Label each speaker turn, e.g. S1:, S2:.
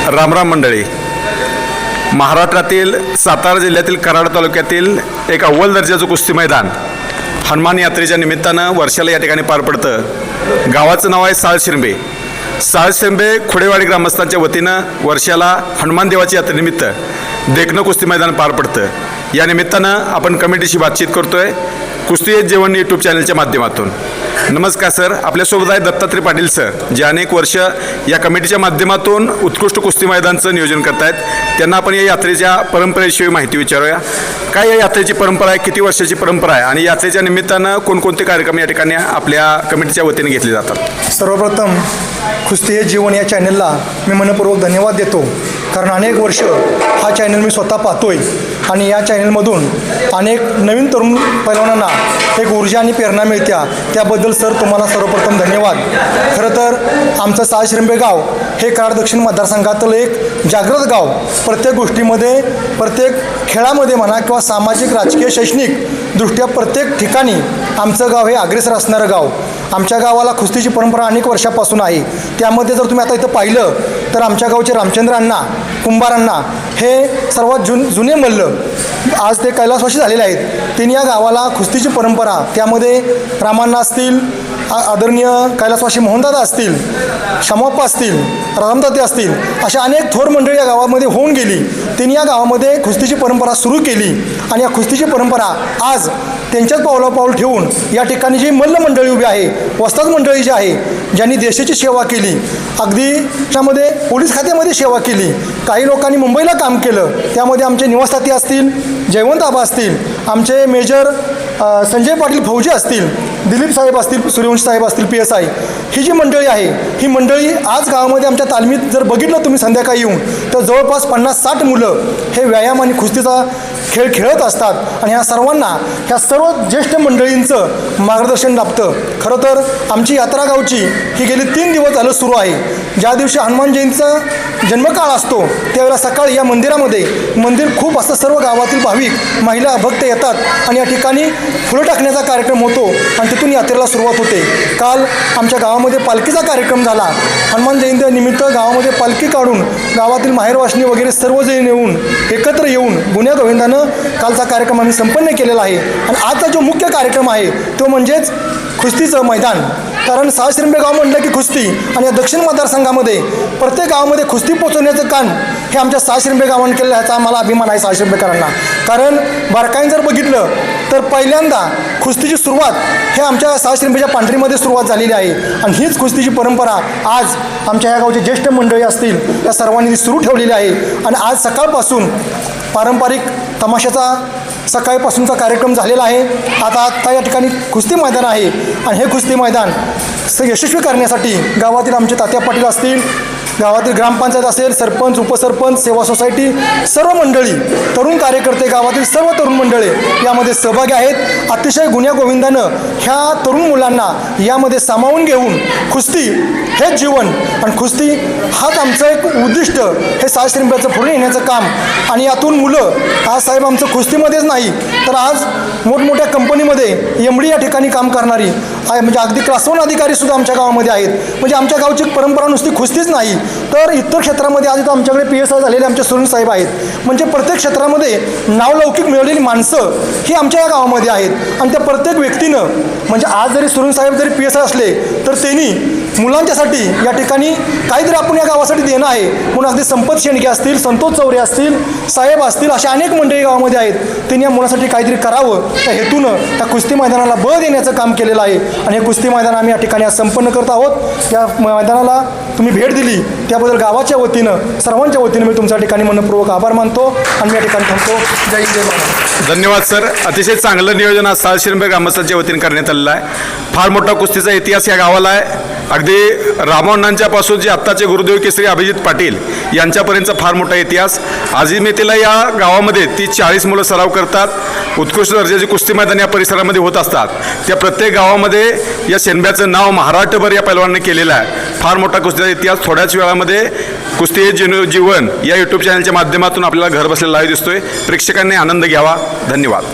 S1: रामराम मंडळी, महाराष्ट्रातील सातारा जिल्ह्यातील कराड तालुक्यातील एक अव्वल दर्जाचं कुस्ती मैदान हनुमान यात्रेच्या निमित्तानं वर्षाला या ठिकाणी पार पडतं। गावाचं नाव आहे साळशिरंबे। साळशिरंबे खुडेवाडी ग्रामस्थांच्या वतीनं वर्षाला हनुमान देवाच्या यात्रेनिमित्त देखणं कुस्ती मैदान पार पडतं। या निमित्तानं आपण कमिटीशी बातचीत करतोय कुस्ती हे जेवण यूट्यूब चॅनलच्या माध्यमातून। नमस्कार सर, आपल्यासोबत आहे दत्तात्रय पाटील सर, जे अनेक वर्ष या कमिटीच्या माध्यमातून उत्कृष्ट कुस्ती मैदानचं नियोजन करतायत। त्यांना आपण या यात्रेच्या परंपरेविषयी माहिती विचारूया। काय या यात्रेची परंपरा आहे, किती वर्षाची परंपरा आहे आणि यात्रेच्या निमित्तानं कोणकोणते कार्यक्रम या ठिकाणी आपल्या कमिटीच्या वतीने घेतले जातात?
S2: सर्वप्रथम कुस्ती हे जीवन या चॅनलला मी मनपूर्वक धन्यवाद देतो, कारण अनेक वर्ष हा चॅनल मी स्वतः पाहतोय आणि या चॅनलमधून अनेक नवीन तरुण पैलवानांना एक ऊर्जा आणि प्रेरणा मिळत्या। त्याबद्दल सर तुम्हाला सर्वप्रथम धन्यवाद। खरं तर आमचं साळशिरंबे गाव हे कराड दक्षिण मतदारसंघातील एक जागृत गाव। प्रत्येक गोष्टीमध्ये, प्रत्येक खेळामध्ये म्हणा किंवा सामाजिक, राजकीय, शैक्षणिक दृष्ट्या प्रत्येक ठिकाणी आमचं गाव हे अग्रेसर असणारं गाव। आमच्या गावाला कुस्तीची परंपरा अनेक वर्षापासून आहे। त्यामध्ये जर तुम्ही आता इथं पाहिलं तर आमच्या गावचे रामचंद्र अण्णा, कुंभार अण्णा हे सर्वात जुने मल्ल आज ते कैलासवासी झालेले आहेत। त्यांनी या गावाला कुस्तीची परंपरा, त्यामध्ये रामांना असतील, आदरणीय कैलासवासी मोहनदादा असतील, शमाप्पा असतील, रामदाते असतील, अशा अनेक थोर मंडळी या गावामध्ये होऊन गेली। त्यांनी या गावामध्ये कुस्तीची परंपरा सुरू केली आणि या कुस्तीची परंपरा आज त्यांच्याच पावलापाऊल ठेवून या ठिकाणी जी मल्ल मंडळी उभी आहे, वस्ताद मंडळी जी आहे, ज्यांनी देशाची सेवा केली, अगदी त्यामध्ये पोलीस खात्यामध्ये सेवा केली, काही लोकांनी मुंबईला काम केलं, त्यामध्ये आमचे निवाससाथी असतील, जयवंत आबा असतील, आमचे मेजर संजय पाटील फौजी असतील, दिलीप साहेब असतील, सूर्यवंशी साहेब असतील, PSI, ही जी मंडळी आहे, ही मंडळी आज गावामध्ये आमच्या तालमीत जर बघितलं तुम्ही संध्याकाळी येऊन तर जवळपास 50-60 मुलं हे व्यायाम आणि कुस्तीचा खेळ खेळत असतात आणि ह्या सर्वांना, ह्या सर्व ज्येष्ठ मंडळींचं मार्गदर्शन लाभतं। खरं तर आमची यात्रा गावची ही गेली 3 दिवस झालं सुरू आहे। ज्या दिवशी हनुमान जयंतीचा जन्मकाळ असतो त्यावेळेला सकाळी या मंदिरामध्ये मंदिर खूप असतं, सर्व गावातील भाविक, महिला, भक्त येतात आणि या ठिकाणी फुलं टाकण्याचा कार्यक्रम होतो आणि तिथून यात्रेला सुरुवात होते। काल आमच्या गावामध्ये पालखीचा कार्यक्रम झाला। हनुमान जयंतीनिमित्त गावामध्ये पालखी काढून गावातील माहेरवासणी वगैरे सर्वजण येऊन एकत्र येऊन गुण्या गोविंदानं कालचा कार्यक्रम आम्ही संपन्न केलेला आहे। आणि आजचा जो मुख्य कार्यक्रम आहे तो म्हणजेच कुस्तीचं मैदान। कारण साळशिरंबे गाव म्हटलं की कुस्ती, आणि या दक्षिण मतदारसंघामध्ये प्रत्येक गावामध्ये कुस्ती पोचवण्याचं काम हे आमच्या साळशिरंबे गावाने केलं, ह्याचा आम्हाला अभिमान आहे साळशिरंबेकरांना। कारण बारकाईने जर बघितलं तर पहिल्यांदा कुस्तीची सुरुवात हे आमच्या साळशिरंबेच्या पांढरीमध्ये सुरुवात झालेली आहे आणि हीच कुस्तीची परंपरा आज आमच्या ह्या गावचे ज्येष्ठ मंडळी असतील त्या सर्वांनी सुरू ठेवलेली आहे। आणि आज सकाळपासून पारंपरिक तमाशाचा सकाळपासूनचा कार्यक्रम झालेला आहे। आता या ठिकाणी कुस्ती मैदान आहे आणि हे कुस्ती मैदान यशस्वी करण्यासाठी गावातील आमचे तात्या पाटील असतील, गावातील ग्रामपंचायत असेल, सरपंच, उपसरपंच, सेवा सोसायटी, सर्व मंडळी, तरुण कार्यकर्ते, गावातील सर्व तरुण मंडळी यामध्ये सहभागी आहेत। अतिशय गुण्या गोविंदानं ह्या तरुण मुलांना यामध्ये सामावून घेऊन कुस्ती हेच जीवन आणि कुस्ती हाच आमचं एक उद्दिष्ट हे साळशिरंब्याचं पुढे नेण्याचं काम। आणि यातून मुलं आज साहेब आमचं कुस्तीमध्येच नाही तर आज मोठमोठ्या कंपनीमध्ये MD या ठिकाणी काम करणारी आहे, म्हणजे अगदी क्लास 1 अधिकारीसुद्धा आमच्या गावामध्ये आहेत। म्हणजे आमच्या गावची परंपरा नुसती कुस्तीच नाही तर इतर क्षेत्रामध्ये आज इथं आमच्याकडे PSI झालेले आमचे सुरेश साहेब आहेत। म्हणजे प्रत्येक क्षेत्रामध्ये नावलौकिक मिळवलेली माणसं ही आमच्या या गावामध्ये आहेत आणि त्या प्रत्येक व्यक्तीनं, म्हणजे आज जरी सुरेश साहेब जरी PSI असले तर त्यांनी मुलांच्यासाठी या ठिकाणी काहीतरी आपण या गावासाठी देणं आहे म्हणून अगदी संपत शेंडके असतील, संतोष चौरे असतील, साहेब असतील, अशा अनेक मंडळी गावामध्ये आहेत। त्यांनी या मुलासाठी काहीतरी करावं त्या हेतूनं त्या कुस्ती मैदानाला बळ देण्याचं काम केलेलं आहे आणि हे कुस्ती मैदान आम्ही या ठिकाणी आज संपन्न करत आहोत। या मैदानाला तुम्ही भेट दिली त्याबद्दल गावाच्या वतीनं, सर्वांच्या वतीनं मी तुमच्या ठिकाणी मनपूर्वक आभार मानतो आणि मी या ठिकाणी थांबतो। जय हिंद, जय महाराष्ट्र।
S1: धन्यवाद सर, अतिशय चांगलं नियोजन आज साळशिरंबे ग्रामस्थांच्या वतीने करण्यात आलेलं आहे। फार मोठा कुस्तीचा इतिहास या गावाला आहे। अगदी रामांच्या पासून जे आत्ताचे गुरुदेव केसरी अभिजित पाटील यांच्यापर्यंतचा फार मोठा इतिहास। आजिमेतीला या गावामध्ये 30-40 मुलं सराव करतात। उत्कृष्ट दर्जाची कुस्ती मैदान या परिसरामध्ये होत असतात। त्या प्रत्येक गावामध्ये या शेंब्याचं नाव महाराष्ट्रभर या पैलवानांनी केलेलं आहे। फार मोठा कुस्तीचा इतिहास थोड्याच वेळामध्ये कुस्ती हे जीवन या यूट्यूब चॅनलच्या माध्यमातून आपल्याला घर बसलेला लाईव्ह दिसतोय। प्रेक्षकांनी आनंद घ्यावा। धन्यवाद।